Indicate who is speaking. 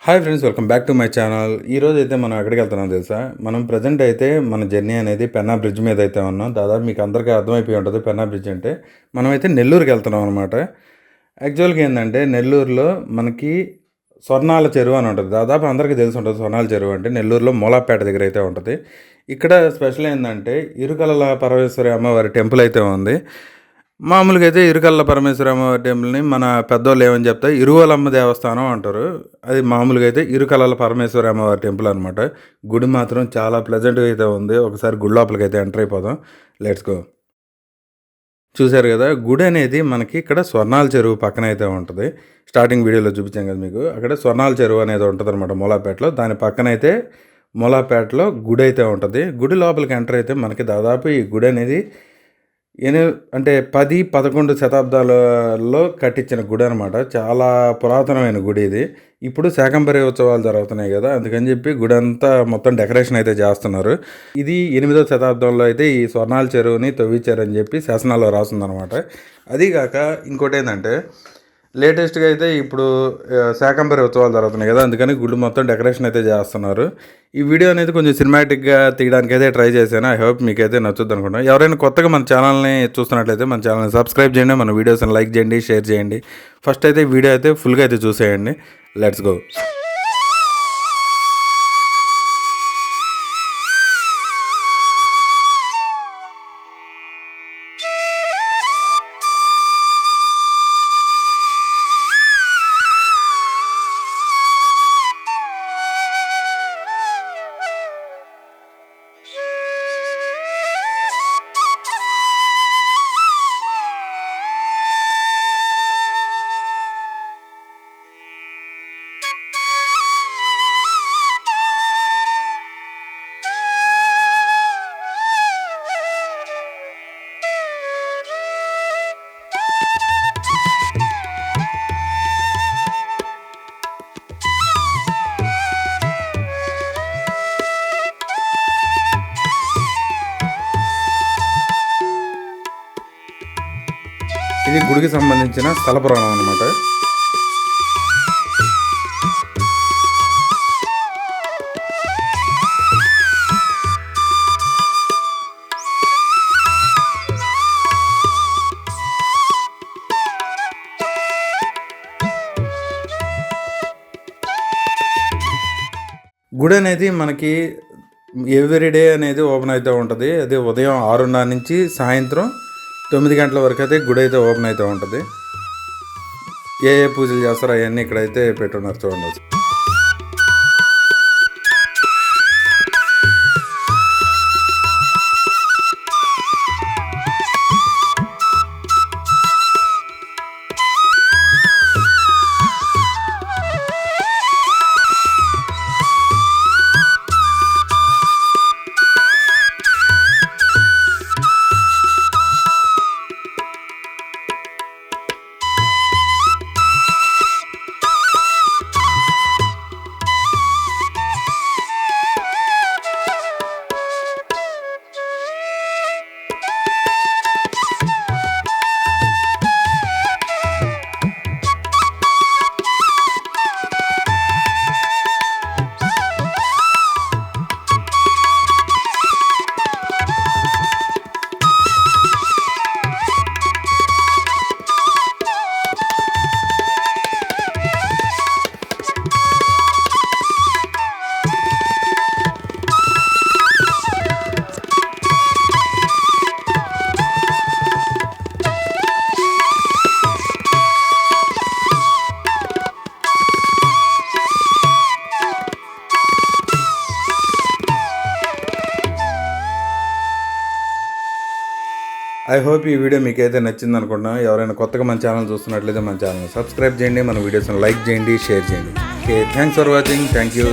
Speaker 1: Hi friends, welcome back to my channel. ఈరోజు అయితే మనం ఎక్కడికి వెళ్తున్నాం తెలుసా? మనం ప్రజెంట్ అయితే మన జర్నీ అనేది పెన్నా బ్రిడ్జ్ మీద అయితే ఉన్నాం. దాదాపు మీకు అందరికీ అర్థమైపోయి ఉంటుంది పెన్నా బ్రిడ్జ్ అంటే. మనమైతే నెల్లూరుకి వెళ్తున్నాం అనమాట. యాక్చువల్గా ఏంటంటే నెల్లూరులో మనకి స్వర్ణాల చెరువు అని ఉంటుంది. దాదాపు అందరికీ తెలిసి ఉంటుంది స్వర్ణాల చెరువు అంటే. నెల్లూరులో మూలాపేట దగ్గర అయితే ఉంటుంది. ఇక్కడ స్పెషల్ ఏంటంటే ఇరుకల పరమేశ్వరి అమ్మవారి టెంపుల్ అయితే ఉంది. మామూలుగా అయితే ఇరుకల్ల పరమేశ్వరమ్మ టెంపుల్ని మన పెద్దోళ్ళు ఏమని చెప్తారు, ఇరువలమ్మ దేవస్థానం అంటారు. అది మామూలుగా అయితే ఇరుకల్ల పరమేశ్వరి అమ్మవారి టెంపుల్ అనమాట. గుడి మాత్రం చాలా ప్లెజెంట్గా అయితే ఉంది. ఒకసారి గుడి లోపలికి అయితే ఎంటర్ అయిపోదాం. Let's go. చూశారు కదా, గుడి అనేది మనకి ఇక్కడ స్వర్ణాల చెరువు పక్కన అయితే ఉంటుంది. స్టార్టింగ్ వీడియోలో చూపించాం కదా మీకు. అక్కడ స్వర్ణాల చెరువు అనేది ఉంటుంది అనమాట మూలాపేటలో. దాని పక్కన అయితే మూలాపేటలో గుడి అయితే ఉంటుంది. గుడి లోపలికి ఎంటర్ అయితే మనకి దాదాపు ఈ గుడి అనేది అంటే 10-11 శతాబ్దాలలో కట్టించిన గుడి అనమాట. చాలా పురాతనమైన గుడి ఇది. ఇప్పుడు శాకంబరి ఉత్సవాలు జరుగుతున్నాయి కదా, అందుకని చెప్పి గుడి అంతా మొత్తం డెకరేషన్ అయితే చేస్తున్నారు. ఇది 8వ శతాబ్దంలో అయితే ఈ స్వర్ణాల చెరువుని తవ్వించారని చెప్పి శాసనాల్లో రాస్తుందనమాట. అదీగాక ఇంకోటి ఏంటంటే లేటెస్ట్గా అయితే ఇప్పుడు శాకంబరి ఉత్సవాలు జరుగుతున్నాయి కదా, అందుకని గుడి మొత్తం డెకరేషన్ అయితే చేస్తున్నారు. ఈ వీడియో అనేది కొంచెం సినిమాటిక్గా తీయడానికి అయితే ట్రై చేశాను. ఐ హోప్ మీకైతే నచ్చుద్ది అనుకుంటున్నాను. ఎవరైనా కొత్తగా మన ఛానల్ని చూస్తున్నట్లయితే మన ఛానల్ని సబ్స్క్రైబ్ చేయండి, మన వీడియోస్ని లైక్ చేయండి, షేర్ చేయండి. ఫస్ట్ అయితే వీడియో అయితే ఫుల్గా అయితే చూసేయండి. Let's go. ఇది గుడికి సంబంధించిన స్థల పురాణం అనమాట. గుడి అనేది మనకి ఎవ్రీడే అనేది ఓపెన్ అయితే ఉంటుంది. అది ఉదయం 6:30 నుంచి సాయంత్రం 9 గంటల వరకు అయితే గుడి అయితే ఓపెన్ అయితే ఉంటుంది. ఏ పూజలు చేస్తారో అవన్నీ ఇక్కడైతే పెట్టున్నారు చూడండి. ఐ హోప్ ఈ వీడియో మీకైతే నచ్చింది అనుకుంటున్నాను. ఎవరైనా కొత్తగా మన ఛానల్ చూస్తున్నట్లయితే మన ఛానల్ సబ్స్క్రైబ్ చేయండి, మన వీడియోస్ని లైక్ చేయండి, షేర్ చేయండి. Okay, thanks for watching. Thank you.